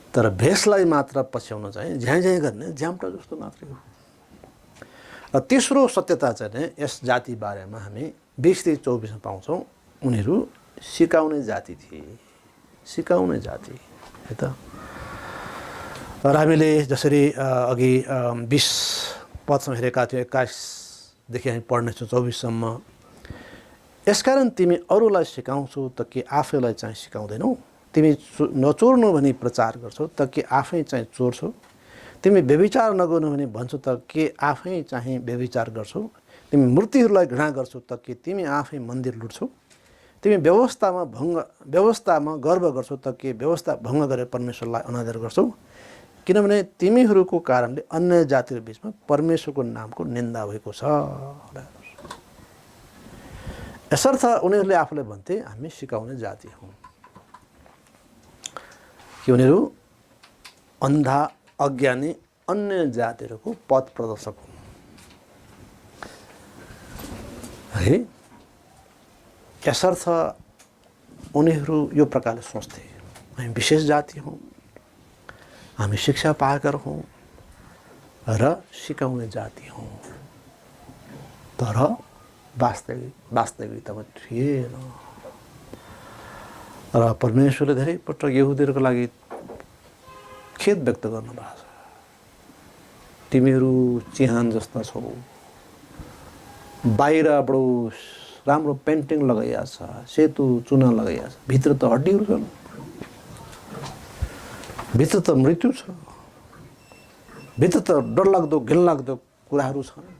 तर भेषलाई मात्र पछ्याउन चाहिँ झ्याँ गर्ने झ्याम्टा जस्तो मात्रै हो। र तेस्रो सत्यता चाहिँ यस जाति बारेमा हामी 20-24 पाउँछौँ, उनीहरू सिकाउने जाति थिए। सिकाउने जाति है त। र हामीले जसरी अघि 20 पदसम्म हेरेका थियौँ, 21देखि हामी पढ्नेछौँ 24सम्म। यसकारण तिमी अरूलाई सिकाउँछौ त के आफैलाई चाहिँ सिकाउँदैनौ? तिमी नचोर्नु भनी प्रचार गर्छौ त के आफै चाहिँ चोर्छौ? तिमी व्यभिचार नगर्नु भनी भन्छौ त के आफै चाहिँ व्यभिचार गर्छौ? तिमी मूर्तिहरूलाई घृणा गर्छौ त के तिमी आफै मन्दिर लुट्छौ? तिमी व्यवस्थामा गर्व गर्छौ त के व्यवस्था भङ्ग गरेर परमेश्वरलाई अनादर गर्छौ? किनभने तिमीहरूको कारणले अन्य जातिहरू बिचमा परमेश्वरको नामको निन्दा भएको छ। यसर्थ उनीहरूले आफूलाई भन्थे हामी सिकाउने जाति हौँ, कि उनीहरू अन्धा अज्ञानी अन्य जातिहरूको पथ प्रदर्शक हुन् है। यसर्थ उनीहरू यो प्रकारले सोच्थे, हामी विशेष जाति हौँ, हामी शिक्षा पाएका हौँ र सिकाउने जाति हौँ, तर वास्तविकतामा थिएन। र परमेश्वरले धेरै पटक यहुदीहरूको लागि खेद व्यक्त गर्नुभएको छ। तिमीहरू चिहान जस्ता छौ, बाहिर बडो राम्रो पेन्टिङ लगाइएको छ, सेतो चुना लगाइएको छ, भित्र त हड्डीहरू छन्, भित्र त मृत्यु छ, भित्र त डरलाग्दो घिनलाग्दो कुराहरू छन्।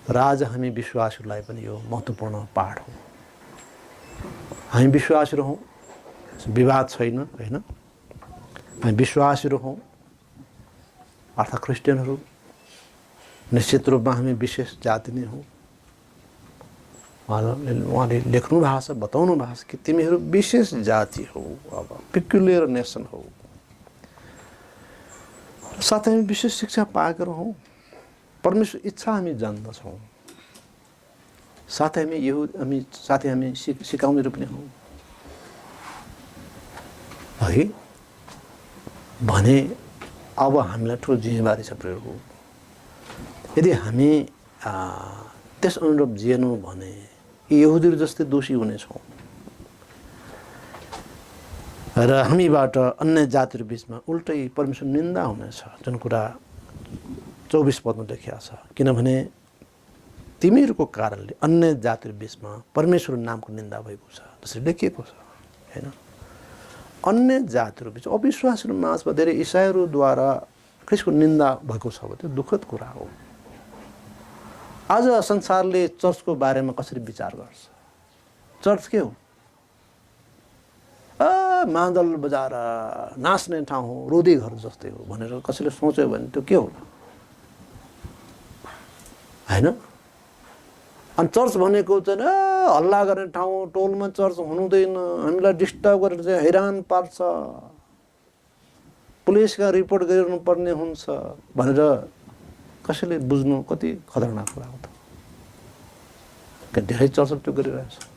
र आज हामी विश्वासीहरूलाई पनि यो महत्त्वपूर्ण पाठ हो। हामी विश्वासीहरू हौँ, विवाद छैन होइन। हामी विश्वासीहरू हौँ अर्थात् क्रिस्चियनहरू, निश्चित रूपमा हामी विशेष जाति नै हौँ। उहाँले लेख्नु भएको छ, बताउनु भएको छ कि तिमीहरू विशेष जाति हौ, अब पिक्युलियर नेसन हौ। साथै हामी विशेष शिक्षा पाएका हौँ, परमेश्वर इच्छा हामी जान्दछौँ, साथै हामी सिकाउने पनि हौँ है। भने अब हामीलाई ठुलो जिम्मेवारी छ प्रियहरू। यदि हामी त्यस अनुरूप जिएनौँ भने यहुदीहरू जस्तै दोषी हुनेछौँ र हामीबाट अन्य जातिहरू बिचमा उल्टै परमेश्वर निन्दा हुनेछ, जुन कुरा 24 पदमा लेखिएको छ। किनभने तिमीहरूको कारणले अन्य जातिहरू बिचमा परमेश्वर नामको निन्दा भएको छ, जसरी लेखिएको छ हैन। अन्य जातिहरू बिच अविश्वासीहरू माझमा धेरै इसाईहरूद्वारा ख्रीष्टको निन्दा भएको छ भने त्यो दुःखद कुरा हो। आज संसारले चर्चको बारेमा कसरी विचार गर्छ? चर्च के हो? मादल बजाएर नाच्ने ठाउँ हो, रोदी घर जस्तै हो भनेर कसैले सोच्यो भने त्यो के हो हैन? अनि चर्च भनेको चाहिँ हल्ला गर्ने ठाउँ, टोलमा चर्च हुनुहुँदैन, हामीलाई डिस्टर्ब गरेर चाहिँ हैरान पार्छ, पुलिसका रिपोर्ट गरिनुपर्ने हुन्छ भनेर कसैले बुझ्नु कति खतरनाक कुरा हो त। धेरै चर्चले त्यो गरिरहेछ।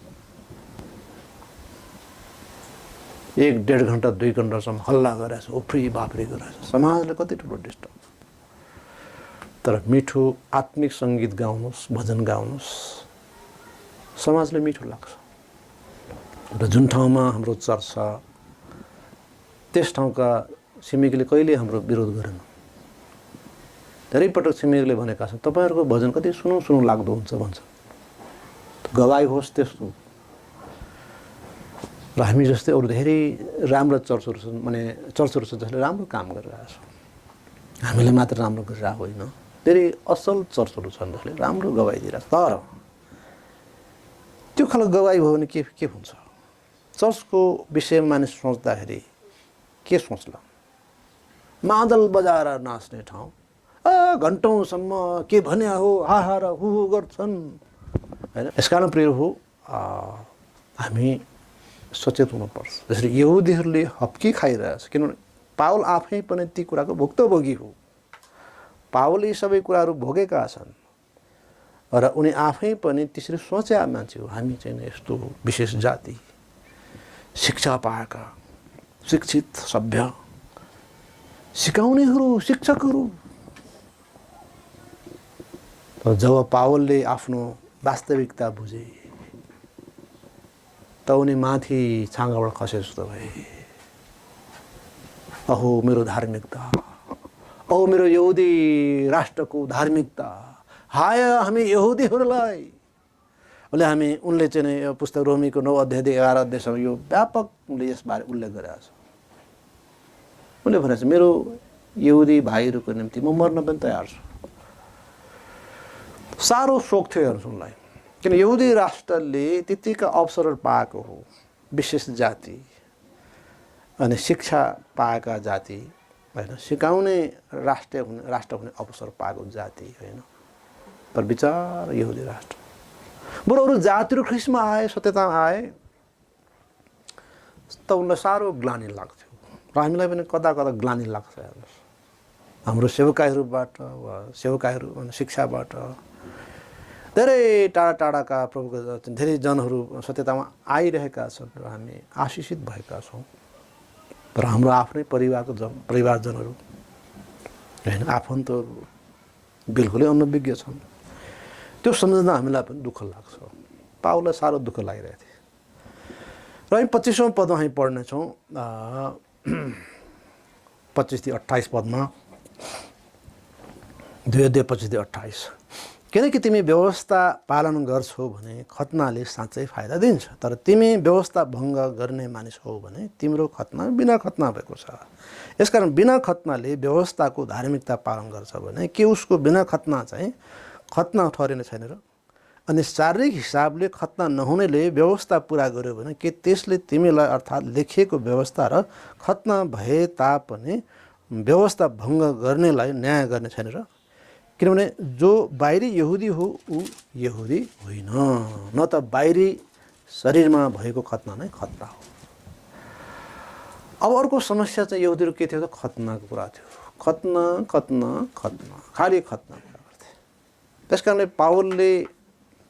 1-1.5 घन्टा 2 घन्टासम्म हल्ला गरिरहेछ, उफ्री बाफ्री गरिरहेछ, समाजले कति ठुलो डिस्टर्ब। तर मिठो आत्मिक सङ्गीत गाउनुहोस्, भजन गाउनुहोस्, समाजले मिठो लाग्छ। र जुन ठाउँमा हाम्रो चर्च छ त्यस ठाउँका छिमेकीले कहिले हाम्रो विरोध गरेन। धेरै पटक छिमेकीले भनेका छन् तपाईँहरूको भजन कति सुनौ लाग्दो हुन्छ भन्छ। गवाई होस् त्यस्तो। र हामी जस्तै अरू धेरै राम्रो चर्चहरू छन्, माने चर्चहरू छ जसले राम्रो काम गरिरहेको छ। हामीले मात्र राम्रो गरिरहेको होइन, धेरै असल चर्चहरू छन् जसले राम्रो गवाई दिइरहेको छ। तर त्यो खालको गवाई भयो भने के हुन्छ? चर्चको विषयमा मानिस सोच्दाखेरि के सोच्ला? मादल बजाएर नाच्ने ठाउँ, घन्टौँसम्म के भने हो, हाहा र हु गर्छन् हैन। यसकारण प्रिय हो, हामी सचेत हुनुपर्छ। जसरी यहुदीहरूले हप्की खाइरहेछ, किनभने पावल आफै पनि ती कुराको भुक्तभोगी हो। पावलले यी सबै कुराहरू भोगेका छन् र उनी आफै पनि त्यसरी सोचेका मान्छे हो। हामी चाहिँ यस्तो विशेष जाति, शिक्षा पाएका, शिक्षित, सभ्य, सिकाउनेहरू, शिक्षकहरू। तर जब पावलले आफ्नो वास्तविकता बुझे त उनी माथि छाँगाबाट खसे जस्तो भए। अहो मेरो धार्मिकता, अहो मेरो यहुदी राष्ट्रको धार्मिकता, हाय हामी यहुदीहरूलाई। उनले चाहिँ पुस्तक रोमीको 9 अध्यायदेखि 11 अध्यायसम्म यो व्यापक उनले यसबारे उल्लेख गरेका छ। उनले भनेको छ मेरो यहुदी भाइहरूको निम्ति म मर्न पनि तयार छु। साह्रो शोक थियो उनलाई, किन यहुदी राष्ट्रले त्यतिका अवसरहरू पाएको हो, विशेष जाति अनि शिक्षा पाएका जाति हैन, सिकाउने राष्ट्र हुने अवसर पाएको जाति हैन। पर विचार यहुदी राष्ट्र, बरु अरू जातिहरू ख्रिस्टमा आए, सत्यतामा आए त उनलाई साह्रो ग्लानि लाग्थ्यो। र हामीलाई पनि कता कता ग्लानि लाग्छ। हेर्नुहोस्, हाम्रो सेवकाईहरूबाट वा सेवकाईहरू शिक्षाबाट धेरै टाढा टाढाका प्रभुका धेरै जनहरू सत्यतामा आइरहेका छन् र हामी आशिषित भएका छौँ। तर हाम्रो आफ्नै परिवारजनहरू हैन, आफन्तहरू बिल्कुलै अनभिज्ञ छन्। त्यो सम्झँदा हामीलाई पनि दुःख लाग्छ। पावललाई साह्रो दुःख लागिरहेको थियो। र हामी 25औं पदमा हामी पढ्नेछौँ, 25-28 पदमा, 2 अध्याय 25-28। किनकि तिमी व्यवस्था पालन गर्छौ भने खतनाले साँच्चै फाइदा दिन्छ, तर तिमी व्यवस्था भङ्ग गर्ने मानिस हौ भने तिम्रो खतना बिना खतना भएको छ। यसकारण बिना खतनाले व्यवस्थाको धार्मिकता पालन गर्छ भने के उसको बिना खतना चाहिँ खतना ठहरिने छैन र? अनि शारीरिक हिसाबले खतना नहुनेले व्यवस्था पुरा गर्यो भने के त्यसले तिमीलाई अर्थात् लेखिएको व्यवस्था र खतना भए तापनि व्यवस्था भङ्ग गर्नेलाई न्याय गर्ने छैन र? किनभने जो बाहिरी यहुदी हो ऊ यहुदी होइन, न त बाहिरी शरीरमा भएको खतना नै खतना हो। अब अर्को समस्या चाहिँ यहुदीहरू के थियो त खतनाको कुरा थियो। खतना खतना खतना, खालि खतना कुरा गर्थे। त्यस कारणले पावलले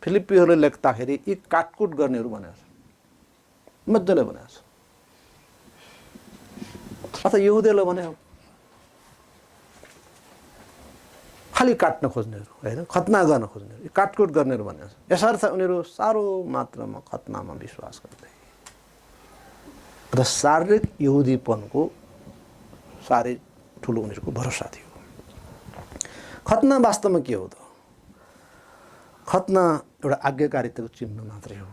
फिलिप्पीहरूलाई लेख्दाखेरि यी काटकुट गर्नेहरू भनेको छ, मजाले भनेको छ। अथवा यहुदीलाई भने खालि काट्न खोज्नेहरू होइन, खतना गर्न खोज्नेहरू, काटकुट गर्नेहरू भन्ने यसर्थ उनीहरू साह्रो मात्रामा खतनामा विश्वास गर्थे र शारीरिक यहुदीपनको साह्रै ठुलो उनीहरूको भरोसा थियो। खतना वास्तवमा के हो त? खतना एउटा आज्ञाकारिताको चिन्ह मात्रै हो।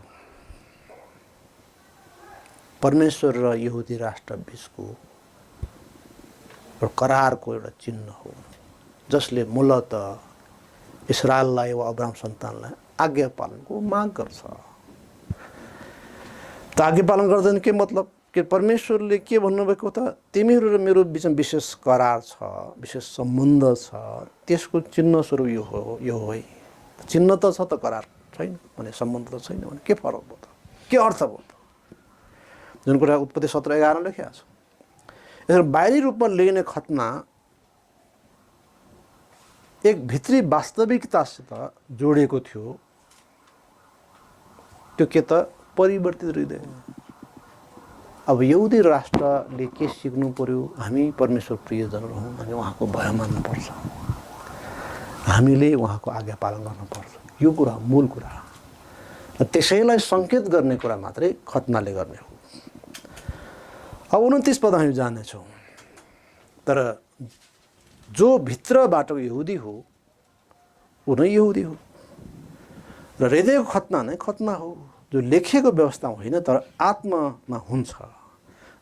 परमेश्वर र यहुदी राष्ट्र बिचको एउटा करारको एउटा चिन्ह हो, जसले मूलत इस्राएललाई वा अब्राहम सन्तानलाई आज्ञा पालनको माग गर्छ। त आज्ञा पालन गर्दैन के मतलब कि परमेश्वरले के भन्नुभएको त, तिमीहरू र मेरो बिचमा विशेष करार छ, विशेष सम्बन्ध छ, त्यसको चिन्ह स्वरूप यो हो है। चिन्ह त छ त, करार छैन भने, सम्बन्ध त छैन भने के फरक भयो त, के अर्थ भयो त? जुन कुरा उत्पत्ति 17:11 लेखेको छ। यसरी बाहिरी रूपमा लिइने खतना एक भित्री वास्तविकतासित जोडिएको थियो। त्यो के त? परिवर्तित हृदय। अब यहुदी राष्ट्रले के सिक्नु पर्यो? हामी परमेश्वर प्रियजनहरू हौँ, हामी उहाँको भय मान्नुपर्छ, हामीले उहाँको आज्ञा पालन गर्नुपर्छ। यो कुरा मूल कुरा र त्यसैलाई सङ्केत गर्ने कुरा मात्रै खतनाले गर्ने हो। अब 29 पद हामी जानेछौँ। तर जो भित्रबाट यहुदी हो ऊ नै यहुदी हो र हृदयको खतना नै खतना हो, जो लेखिएको व्यवस्था होइन तर आत्मामा हुन्छ,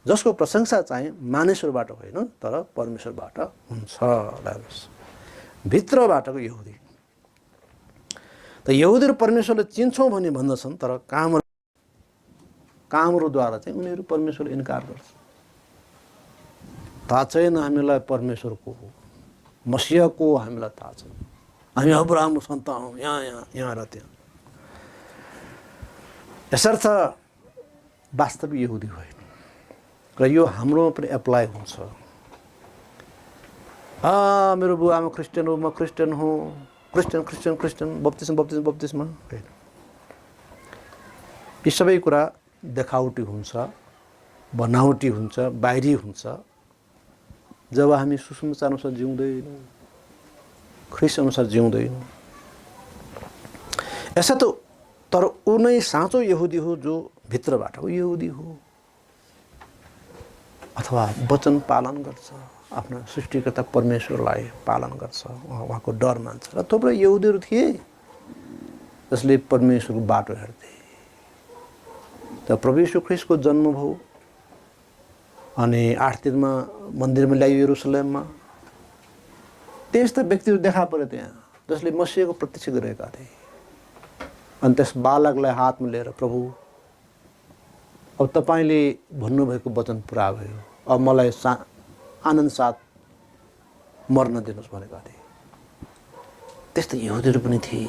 जसको प्रशंसा चाहिँ मानिसहरूबाट होइन तर परमेश्वरबाट हुन्छ। भित्रबाटको यहुदी त यहुदी र परमेश्वरले चिन्छौँ भन्ने भन्दछन्, तर कामहरूद्वारा चाहिँ उनीहरू परमेश्वरले इन्कार गर्छ। थाहा छैन हामीलाई परमेश्वरको हो, मसिहको हामीलाई थाहा छ, हामी अब्राहमको सन्तान हौँ, यहाँ र त्यहाँ। यसर्थ वास्तविक यहुदी होइन र यो हाम्रोमा पनि एप्लाई हुन्छ। मेरो बुवा आमा क्रिस्चियन हो, म क्रिस्चियन हुँ, क्रिस्चियन बप्तिस्मा होइन। यी सबै कुरा देखावटी हुन्छ, बनावटी हुन्छ, बाहिरी हुन्छ जब हामी सुसमाचार अनुसार जिउँदैनौँ, ख्रिस्ट अनुसार जिउँदैनौँ। यसो त तर ऊ नै साँचो यहुदी हो जो भित्रबाटको यहुदी हो, अथवा वचन पालन गर्छ, आफ्नो सृष्टिकर्ता परमेश्वरलाई पालन गर्छ, उहाँको डर मान्छ। र थुप्रै यहुदीहरू थिए जसले परमेश्वरको बाटो हेर्थे। त प्रभु यीशु ख्रिस्टको जन्म भयो अनि 8 दिनमा मन्दिरमा ल्याइयो यरुसलेममा। त्यस्ता व्यक्तिहरू देखा परे त्यहाँ जसले मसीहको प्रतीक्षा गरेका थिए। अनि त्यस बालकलाई हातमा लिएर, प्रभु अब तपाईँले भन्नुभएको वचन पुरा भयो, अब मलाई आनन्द साथ मर्न दिनुहोस् भनेका थिए। त्यस्तै यहुदीहरू पनि थिए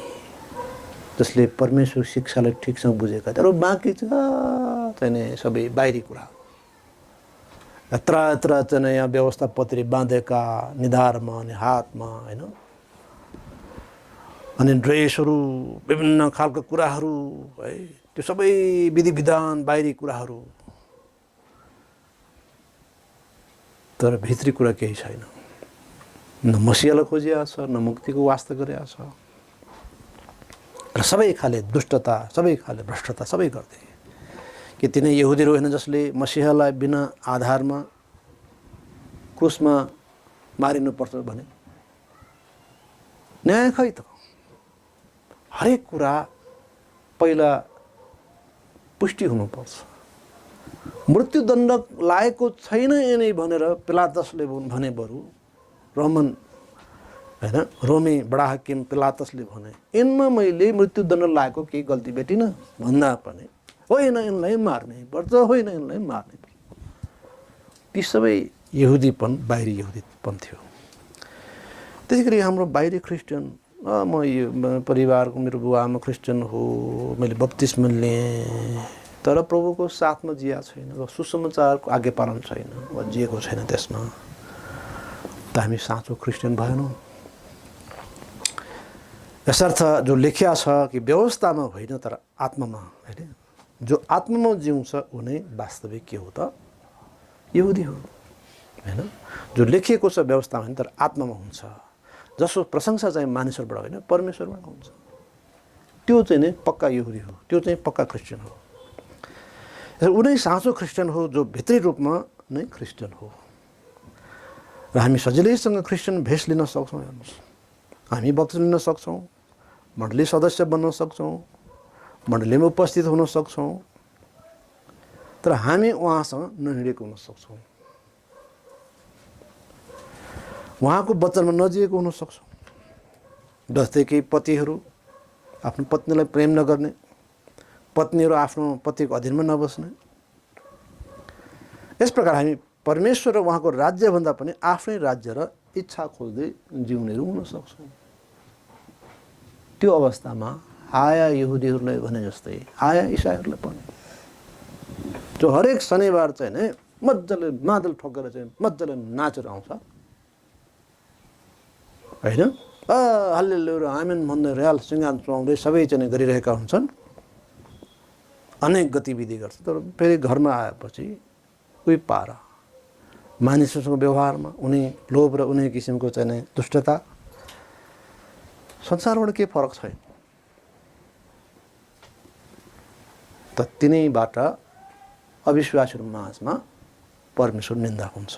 जसले परमेश्वर शिक्षालाई ठिकसँग बुझेका थिए। र बाँकी चाहिँ सबै बाहिरी कुरा, यत्र चाहिँ यहाँ व्यवस्था पत्री बाँधेका निधारमा अनि हातमा होइन, अनि ड्रेसहरू, विभिन्न खालका कुराहरू है, त्यो सबै विधि विधान बाहिरी कुराहरू, तर भित्री कुरा केही छैन। न मसीहलाई खोजिया छ, न मुक्तिको वास्ता गरेका छ, र सबै खाले दुष्टता, सबै खाले भ्रष्टता सबै गर्थे। कि तिनै यहुदीहरू होइन जसले मसीहलाई बिना आधारमा क्रुसमा मारिनुपर्छ भने? न्याय खै त? हरेक कुरा पहिला पुष्टि हुनुपर्छ। मृत्युदण्ड लागेको छैन यिनै भनेर पिलातसले भने, बरु रोमन होइन रोमी बडा हाकिम पिलातसले भने, यिनमा मैले मृत्युदण्ड लागेको केही गल्ती भेटिनँ भन्दा पनि होइन यिनलाई मार्नै पर्छ, होइन यिनलाई मार्नै पर्छ। ती सबै यहुदीपन बाहिरी यहुदीपन थियो। त्यसै गरी हाम्रो बाहिरी क्रिस्चियन, म यो परिवारको मेरो बुवा आमा क्रिस्चियन हो, मैले बप्तिस्मा लिएँ, तर प्रभुको साथमा जिया छैन, सुसमाचारको आज्ञा पालन छैन वा जिएको छैन, त्यसमा त हामी साँचो क्रिस्चियन भएनौँ। यसर्थ जो लेखिया छ कि व्यवस्थामा होइन तर आत्मामा होइन, जो आत्मामा जिउँछ ऊ नै वास्तविक के हो त? यहुदी हो। हैन, जो लेखिएको छ व्यवस्थामा होइन तर आत्मामा हुन्छ, जसको प्रशंसा चाहिँ मानिसहरूबाट होइन परमेश्वरबाट हुन्छ, त्यो चाहिँ नै पक्का यहुदी हो, त्यो चाहिँ पक्का क्रिस्चियन हो। उनै साँचो क्रिस्चियन हो जो भित्री रूपमा नै क्रिस्चियन हो। र हामी सजिलैसँग क्रिस्चियन भेष लिन सक्छौँ। हेर्नुहोस्, हामी बक्स लिन सक्छौँ, मण्डली सदस्य बन्न सक्छौँ, मण्डलीमा उपस्थित हुन सक्छौँ, तर हामी उहाँसँग नहिँडेको हुन सक्छौँ, उहाँको वचनमा नजिएको हुन सक्छौँ। जस्तै कि पतिहरू आफ्नो पत्नीलाई प्रेम नगर्ने, पत्नीहरू आफ्नो पतिको अधीनमा नबस्ने, यस प्रकार हामी परमेश्वर र उहाँको राज्यभन्दा पनि आफ्नै राज्य र इच्छा खोज्दै जिउनेहरू हुन सक्छौँ। त्यो अवस्थामा आया यहुदीहरूलाई भने जस्तै आया इसाईहरूलाई पनि, जो हरेक शनिबार चाहिँ नै मजाले मादल ठोकेर चाहिँ मजाले नाचेर आउँछ होइन, हल्लेलुया आमेन भन्दै र्याल सिँगार चुहाउँदै सबै चाहिँ गरिरहेका हुन्छन्, अनेक गतिविधि गर्छ, तर फेरि घरमा आएपछि उही पारा मानिसहरूसँग व्यवहारमा उनी लोभ र उनी किसिमको चाहिँ नै दुष्टता, संसारबाट केही फरक छैन। त तिनैबाट अविश्वासीहरू माझमा परमेश्वर निन्दा हुन्छ।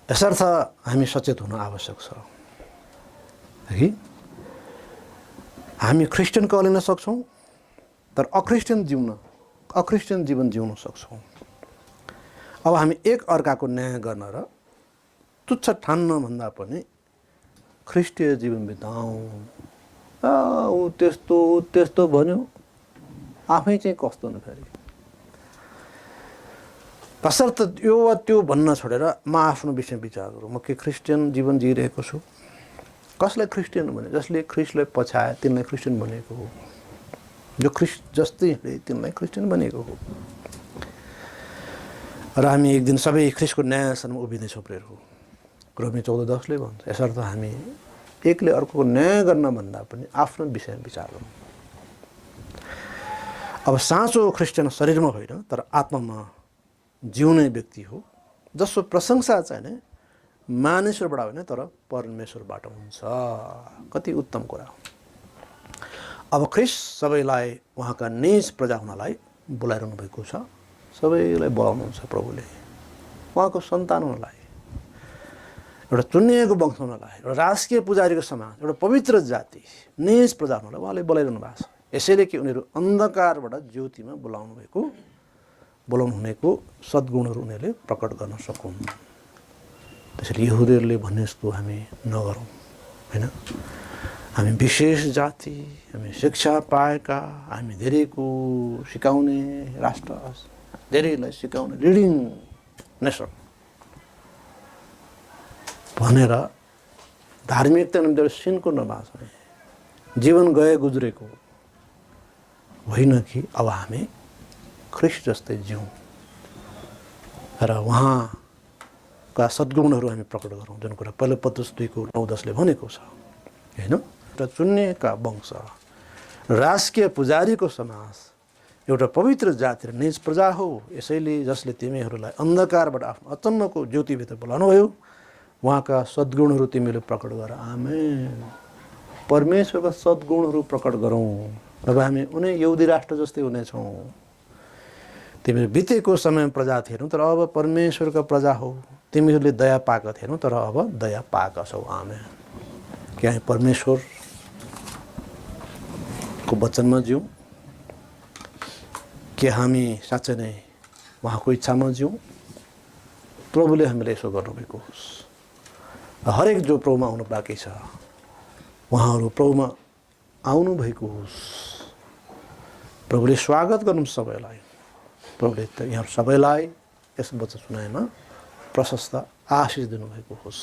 यसर्थ हामी सचेत हुन आवश्यक छ कि हामी क्रिस्चियन कहलिन सक्छौँ तर अक्रिस्चियन जीवन जिउन सक्छौँ। अब हामी एक अर्काको न्याय गर्न र तुच्छ ठान्न भन्दा पनि ख्रिस्टीय जीवन बिताउँ। ऊ त्यस्तो भन्यो, आफै चाहिँ कस्तो न फेरि। तसर्थ यो वा त्यो भन्न छोडेर म आफ्नो विषय विचार गरौँ, म के क्रिस्चियन जीवन जिइरहेको छु। कसलाई क्रिस्चियन भने? जसले ख्रिस्टलाई पछाए तिनलाई क्रिस्चियन बनेको हो, जो ख्रिस्ट जस्तै तिनलाई क्रिस्चियन बनेको हो। र हामी एक दिन सबै ख्रिस्टको न्यायसम्म उभिँदैछौँ प्रेरहरू, रोमी 14:10 भन्छ। यसर्थ हामी एकले अर्कोको न्याय गर्न भन्दा पनि आफ्नो विषय विचार गरौँ। अब साँचो क्रिस्चियन शरीरमा होइन तर आत्मामा जिउने व्यक्ति हो, जसको प्रशंसा चाहिँ नै मानिसहरूबाट होइन तर परमेश्वरबाट हुन्छ। कति उत्तम कुरा हो। अब ख्रिस्ट सबैलाई उहाँका निज प्रजा हुनलाई बोलाइरहनु भएको छ, सबैलाई बोलाउनुहुन्छ प्रभुले, उहाँको सन्तान हुनलाई, एउटा चुनिएको वंश हुनलाई, एउटा राजकीय पुजारीको समाज, एउटा पवित्र जाति, निज प्रजा हुनलाई उहाँले बोलाइरहनु भएको छ। यसैले कि उनीहरू अन्धकारबाट ज्योतिमा बोलाउनु हुनेको सद्गुणहरू उनीहरूले प्रकट गर्न सकुन्। त्यसैले यहुदीहरूले भन्ने जस्तो हामी नगरौँ होइन। हामी विशेष जाति, हामी शिक्षा पाएका, हामी धेरैको सिकाउने राष्ट्र, धेरैलाई सिकाउने रिडिङ नेसन भनेर धार्मिकता निम्ति सिनको नबाँच्ने जीवन गुज्रेको होइन कि अब हामी ख्रिस्ट जस्तै जिउँ र उहाँका सद्गुणहरू हामी प्रकट गरौँ, जुन कुरा पहिलो पत्रुस 2:9-10 भनेको छ होइन। र चुनिएका वंश, राजकीय पुजारीको समाज, एउटा पवित्र जाति र निज प्रजा हो। यसैले जसले तिमीहरूलाई अन्धकारबाट आफ्नो अचम्मको ज्योतिभित्र बोलाउनुभयो, उहाँका सद्गुणहरू तिमीले प्रकट गर। आमेन। परमेश्वरका सद्गुणहरू प्रकट गरौँ। अब हामी उनी यहुदी राष्ट्र जस्तै हुनेछौँ। तिमीहरू बितेको समयमा प्रजा थिएनौ तर अब परमेश्वरका प्रजा हो। तिमीहरूले दया पाएका थिएनौ तर अब दया पाएका छौ। आमेन। कि हामी परमेश्वरको वचनमा जिउँ, कि हामी साँच्चै नै उहाँको इच्छामा जिउँ। प्रभुले हामीलाई यसो गर्नुभएको होस्। हरेक जो प्रभुमा आउनु बाँकी छ उहाँहरू प्रभुमा आउनुभएको होस्। प्रभुले स्वागत गर्नु सबैलाई। प्रभुले यहाँ सबैलाई यस वचन सुनाइमा प्रशस्त आशिष दिनुभएको होस्।